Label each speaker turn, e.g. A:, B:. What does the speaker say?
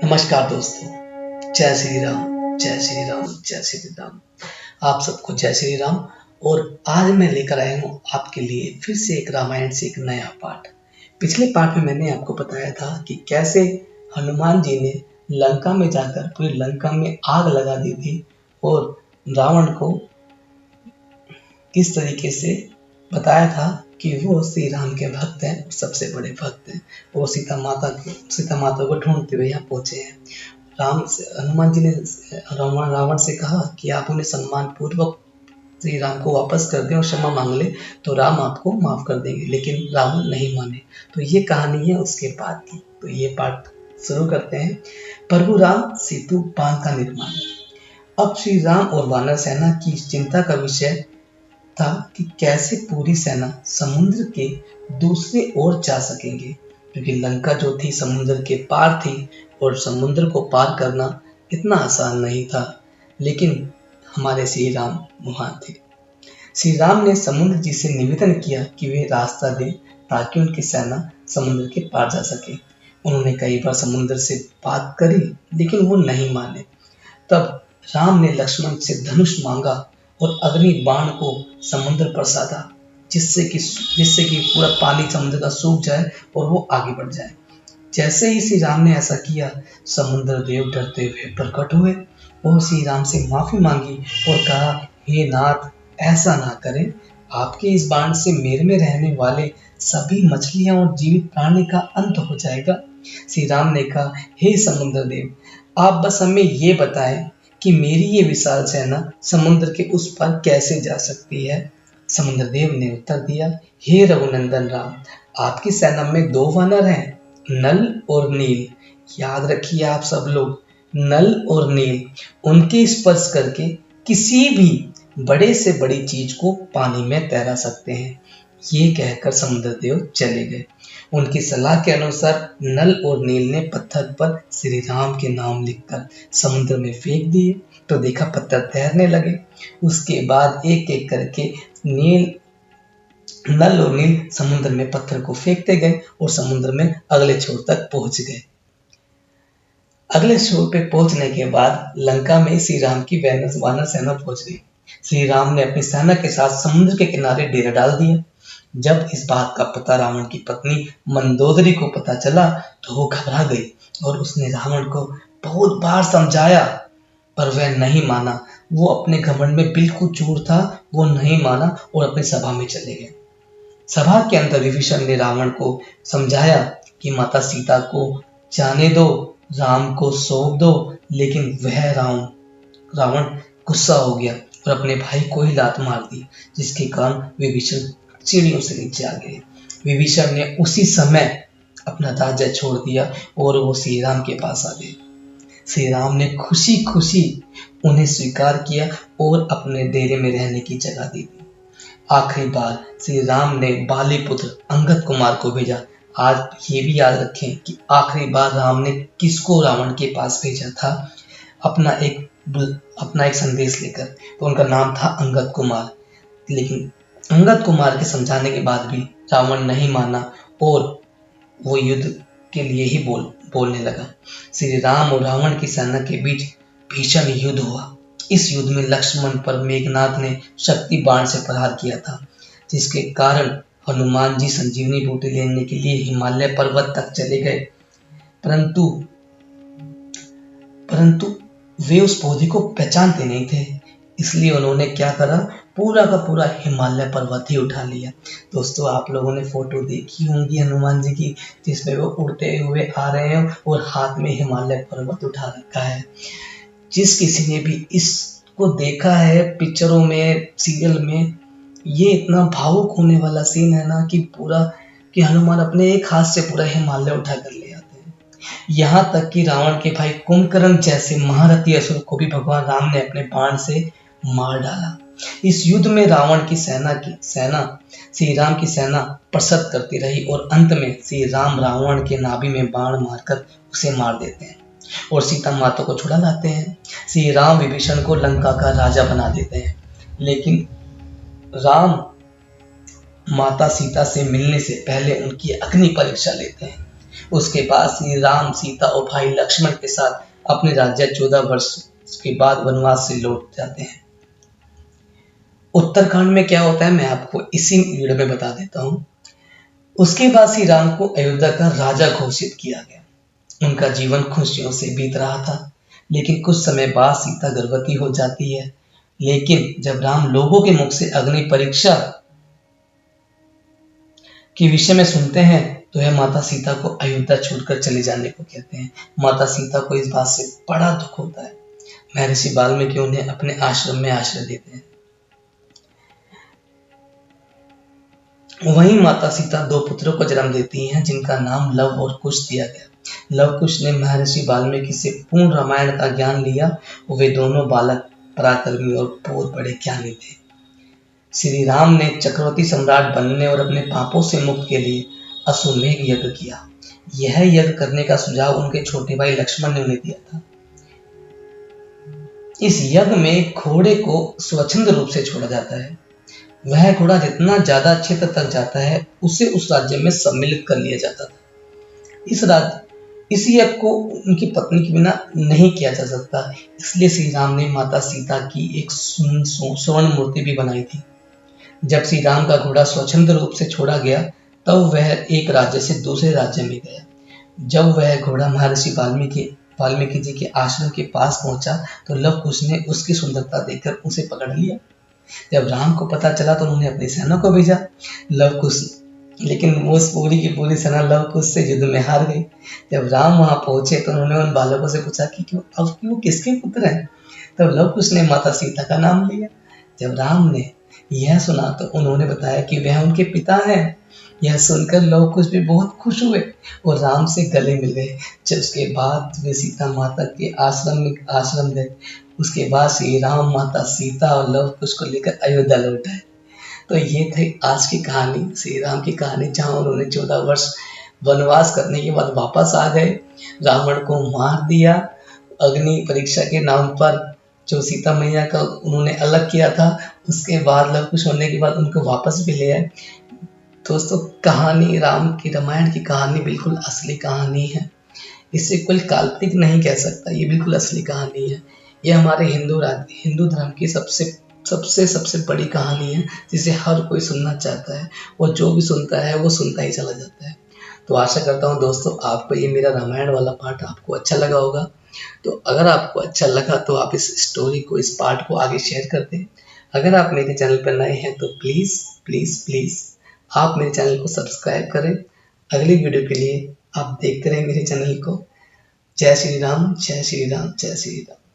A: नमस्कार दोस्तों। जय श्री राम, जय श्री राम, जय श्री राम। आप सबको जय श्री राम। और आज मैं लेकर आया हूँ आपके लिए फिर से एक रामायण से एक नया पाठ। पिछले पाठ में मैंने आपको बताया था कि कैसे हनुमान जी ने लंका में जाकर पूरी लंका में आग लगा दी थी और रावण को किस तरीके से बताया था कि वो श्री राम के भक्त हैं, सबसे बड़े भक्त हैं। वो सीता माता को ढूंढते हुए यहाँ पहुंचे हैं। हनुमान जी ने रावण से कहा कि आप उन्हें सम्मान पूर्वक श्री राम को वापस कर दें और क्षमा मांग ले तो राम आपको माफ कर देंगे, लेकिन रावण नहीं माने। तो ये कहानी है उसके बाद की। तो ये पाठ शुरू करते हैं। प्रभु राम सेतु बांध का निर्माण। अब श्री राम और वानर सेना की चिंता का विषय था कि कैसे पूरी सेना समुद्र के दूसरे ओर जा सकेंगे, क्योंकि लंका जो थी समुद्र के पार थी और समुद्र को पार करना इतना आसान नहीं था। लेकिन हमारे श्री राम महान थे। श्री राम ने समुद्र जी से निवेदन किया कि वे रास्ता दें ताकि उनकी सेना समुद्र के पार जा सके। उन्होंने कई बार समुद्र से बात करी लेकिन वो नहीं माने। तब राम ने लक्ष्मण से धनुष मांगा और अग्नि बाण को समुद्र पर साधा, जिससे कि पूरा पानी समुद्र का सूख जाए और वो आगे बढ़ जाए। जैसे ही श्री राम ने ऐसा किया, समुद्र देव डरते हुए प्रकट हुए और श्री राम से माफी मांगी और कहा, हे नाथ, ऐसा ना करें। आपके इस बाण से मेरे में रहने वाले सभी मछलियां और जीवित प्राणी का अंत हो जाएगा। श्री राम ने कहा, हे समुद्र देव, आप बस हमें ये बताएं कि मेरी ये विशाल सेना समुद्र के उस पार कैसे जा सकती है। समुद्र देव ने उत्तर दिया, हे रघुनंदन राम, आपकी सेना में दो वानर हैं, नल और नील। याद रखिए आप सब लोग, नल और नील, उनके स्पर्श करके किसी भी बड़े से बड़ी चीज को पानी में तैरा सकते हैं। ये कहकर समुद्र देव चले गए। उनकी सलाह के अनुसार नल और नील ने पत्थर पर श्री राम के नाम लिखकर समुद्र में फेंक दिए तो देखा पत्थर तैरने लगे। उसके बाद एक एक करके नल और नील समुद्र में पत्थर को फेंकते गए और समुद्र में अगले छोर तक पहुंच गए। अगले छोर पे पहुंचने के बाद लंका में श्री राम की वानर सेना पहुंच गई। श्री राम ने अपनी सेना के साथ समुद्र के किनारे डेरा डाल दिया। जब इस बात का पता रावण की पत्नी मंदोदरी को पता चला तो वो घबरा गई और उसने रावण को बहुत बार समझाया, पर वह नहीं माना। वो अपने घमंड में बिल्कुल चूर था, वो नहीं माना और अपनी सभा में चले गए। सभा के अंदर विभीषण ने रावण को समझाया कि माता सीता को जाने दो, राम को सौंप दो, लेकिन वह रावण गुस्सा हो गया और अपने भाई को ही लात मार दी, जिसके कारण विभीषण सीढ़ियों से नीचे आ गए। विभीषण ने उसी समय अपना राज्य छोड़ दिया और वो श्री राम के पास आ गए। श्री राम ने खुशी खुशी उन्हें स्वीकार किया और अपने डेरे में रहने की जगह दी थी। आखिरी बार श्री राम ने बाली पुत्र अंगद कुमार को भेजा। आज ये भी याद रखें कि आखिरी बार राम ने किसको रावण के पास भेजा था, अपना एक संदेश लेकर, तो उनका नाम था अंगद कुमार। लेकिन अंगद कुमार के समझाने के बाद भी रावण नहीं माना और वो युद्ध के लिए ही बोलने लगा। श्री राम और रावण की सेना के बीच भीषण युद्ध हुआ। इस युद्ध में लक्ष्मण पर मेघनाथ ने शक्ति बाण से प्रहार किया था, जिसके कारण हनुमान जी संजीवनी बूटी लेने के लिए हिमालय पर्वत तक चले गए, परंतु वे उस पौधे को पहचानते नहीं थे। इसलिए उन्होंने क्या करा, पूरा का पूरा हिमालय पर्वत ही उठा लिया। दोस्तों, आप लोगों ने फोटो देखी होंगी हनुमान जी की, जिसमें वो उड़ते हुए आ रहे हैं और हाथ में हिमालय पर्वत उठा रखा है। जिस किसी ने भी इसको देखा है पिक्चरों में, सीरियल में, ये इतना भावुक होने वाला सीन है ना कि हनुमान अपने एक हाथ से पूरा हिमालय उठा कर ले आते हैं। यहाँ तक कि रावण के भाई कुंभकर्ण जैसे महारथी असुर को भी भगवान राम ने अपने बाण से मार डाला। इस युद्ध में रावण की सेना श्री राम की सेना प्रसन्न करती रही और अंत में श्री राम रावण के नाभि में बाण मारकर उसे मार देते हैं और सीता माता को छुड़ा लाते हैं। श्री राम विभीषण को लंका का राजा बना देते हैं, लेकिन राम माता सीता से मिलने से पहले उनकी अग्नि परीक्षा लेते हैं। उसके बाद श्री राम सीता और भाई लक्ष्मण के साथ अपने राज्य 14 वर्ष के बाद वनवास से लौट जाते हैं। उत्तरकांड में क्या होता है मैं आपको इसी वीडियो में बता देता हूँ। उसके बाद श्री राम को अयोध्या का राजा घोषित किया गया। उनका जीवन खुशियों से बीत रहा था, लेकिन कुछ समय बाद सीता गर्भवती हो जाती है। लेकिन जब राम लोगों के मुख से अग्नि परीक्षा के विषय में सुनते हैं तो वह माता सीता को अयोध्या छोड़कर चले जाने को कहते हैं। माता सीता को इस बात से बड़ा दुख होता है। महर्षि वाल्मीकि उन्हें अपने आश्रम में आश्रय देते हैं। वहीं माता सीता 2 पुत्रों को जन्म देती हैं, जिनका नाम लव और कुश दिया गया। लव कुश ने महर्षि वाल्मीकि से पूर्ण रामायण का ज्ञान लिया। वे दोनों बालक पराक्रमी और बहुत बड़े ज्ञानी थे। श्री राम ने चक्रवर्ती सम्राट बनने और अपने पापों से मुक्त के लिए अश्वमेध यज्ञ किया। यह यज्ञ करने का सुझाव उनके छोटे भाई लक्ष्मण ने उन्हें दिया था। इस यज्ञ में घोड़े को स्वच्छंद रूप से छोड़ा जाता है। वह घोड़ा जितना ज्यादा क्षेत्र तक जाता है उसे उस राज्य में सम्मिलित कर लिया जाता था। इस यज्ञ को उनकी पत्नी के बिना नहीं किया जा सकता, इसलिए श्री राम ने माता सीता की एक स्वर्ण मूर्ति भी बनाई थी। जब श्री राम का घोड़ा स्वच्छंद रूप से छोड़ा गया तब वह एक राज्य से दूसरे राज्य में गया। जब वह घोड़ा महर्षि वाल्मीकि जी के आश्रम के पास पहुंचा तो लव कुश ने उसकी सुंदरता देखकर उसे पकड़ लिया। जब राम को पता चला तो उन्होंने अपनी सेना को भेजा लव कुश, लेकिन वो पूरी की पूरी सेना लव कुश से युद्ध में हार गई। जब राम वहां पहुंचे तो उन्होंने उन बालकों से पूछा कि क्यों किसके पुत्र हैं। तब लव कुश ने माता सीता का नाम लिया। जब राम ने यह सुना तो उन्होंने बताया कि वह उनके पिता हैं। यह सुनकर लव कुश भी बहुत खुश हुए और राम से गले मिल गए। जब उसके बाद वे सीता माता के आश्रम गए। उसके बाद श्री राम, माता सीता और लव कुश को लेकर अयोध्या लौट आए। तो ये थी आज की कहानी, श्री राम की कहानी, जहाँ उन्होंने 14 वर्ष वनवास करने के बाद वापस आ गए, रावण को मार दिया। अग्नि परीक्षा के नाम पर जो सीता मैया का उन्होंने अलग किया था, उसके बाद लव कुश होने के बाद उनको वापस भी ले आए। दोस्तों, कहानी राम की रामायण की कहानी बिल्कुल असली कहानी है। इसे कोई काल्पनिक नहीं कह सकता, ये बिल्कुल असली कहानी है। ये हमारे हिंदू धर्म की सबसे बड़ी कहानी है, जिसे हर कोई सुनना चाहता है और जो भी सुनता है वो सुनता ही चला जाता है। तो आशा करता हूँ दोस्तों आपको ये मेरा रामायण वाला पार्ट आपको अच्छा लगा होगा। तो अगर आपको अच्छा लगा तो आप इस स्टोरी को, इस पार्ट को आगे शेयर कर दें। अगर आप मेरे चैनल पर नए हैं तो प्लीज़ प्लीज़ प्लीज़ आप मेरे चैनल को सब्सक्राइब करें। अगली वीडियो के लिए आप देखते रहें मेरे चैनल को। जय श्री राम, जय श्री राम, जय श्री राम।